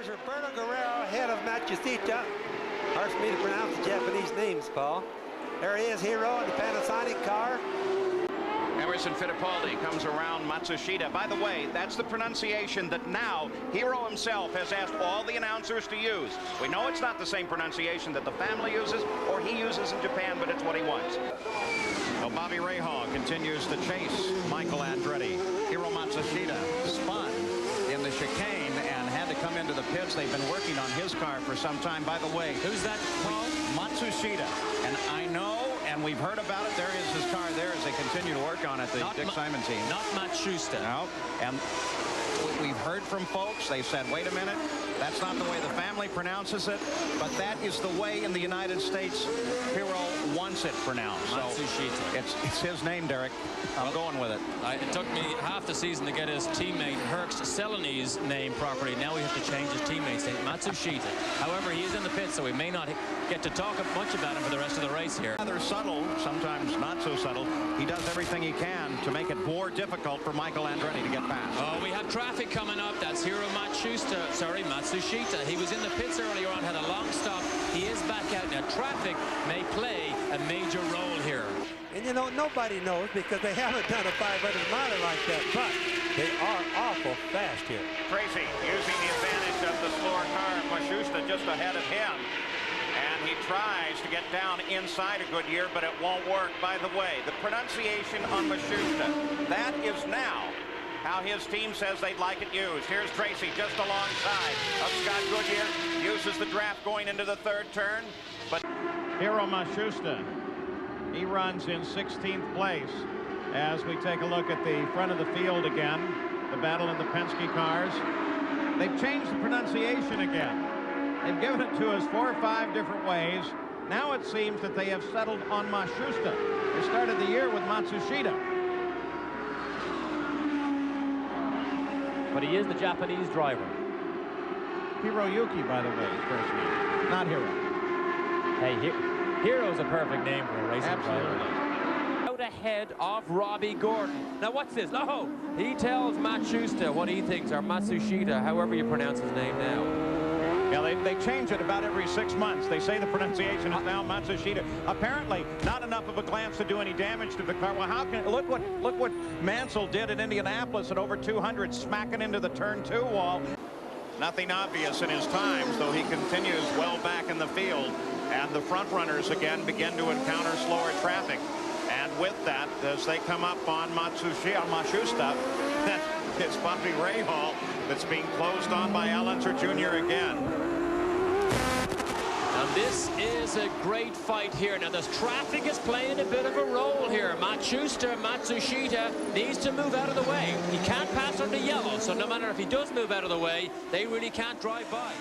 Here's Roberto Guerrero ahead of Matsushita. Hard for me to pronounce the Japanese names, Paul. There he is, Hiro in the Panasonic car. Emerson Fittipaldi comes around Matsushita. By the way, that's the pronunciation that now Hiro himself has asked all the announcers to use. We know it's not the same pronunciation that the family uses or he uses in Japan, but it's what he wants. So Bobby Rahal continues to chase Michael Andretti. Hiro Matsushita spun in the chicane and had to come into the pits. They've been working on his car for some time. By the way, who's that, Paul? Matsushita. And I know, and we've heard about it, there is his car there as they continue to work on it, the Dick Simon team. Not Mat-shoo-sh-tah. No, and we've heard from folks, they said, wait a minute, that's not the way the family pronounces it, but that is the way in the United States Hiro wants it pronounced. Matsushita. So it's his name, Derek. I'm going with it. It took me half the season to get his teammate Herc's Celanese name properly. Now we have to change his teammate's name, Matsushita. However, he is in the pit, so we may not get to talk much about him for the rest of the race here. Rather subtle, sometimes not so subtle. He does everything he can to make it more difficult for Michael Andretti to get past. Oh, we have traffic coming up. That's Hiro Matsushita. He was in the pits earlier on, had a long stop. He is back out now. Traffic may play a major role here. And you know, nobody knows because they haven't done a 500-miler like that, but they are awful fast here. Tracy using the advantage of the slower car, Mat-shoo-sh-tah just ahead of him. And he tries to get down inside a Goodyear, but it won't work. By the way, the pronunciation on Mat-shoo-sh-tah, that is now how his team says they'd like it used. Here's Tracy just alongside of Scott Goodyear, uses the draft going into the third turn. But Hiro Matsushita, he runs in 16th place as we take a look at the front of the field again, the battle in the Penske cars. They've changed the pronunciation again. They've given it to us 4 or 5 different ways. Now it seems that they have settled on Mat-shoo-sh-tah. They started the year with Matsushita. But he is the Japanese driver. Hiroyuki, by the way, his first name, not Hiro. Hey, Hiro's a perfect name for a racing driver. Out ahead of Robbie Gordon. Now what's this? Oh, he tells Mat-shoo-sh-tah what he thinks, or Matsushita, however you pronounce his name now. Yeah, they change it about every 6 months. They say the pronunciation is now Matsushita. Apparently, not enough of a glance to do any damage to the car. Well, how can look what Mansell did at Indianapolis at over 200, smacking into the turn 2 wall. Nothing obvious in his times, though he continues well back in the field. And the front runners again begin to encounter slower traffic. And with that, as they come up on Mat-shoo-sh-tah, it's Bobby Rahal that's being closed on by Al Unser Jr. again. Now this is a great fight here. Now this traffic is playing a bit of a role here. Mat-shoo-sh-tah, Matsushita needs to move out of the way. He can't pass under yellow, so no matter if he does move out of the way, they really can't drive by.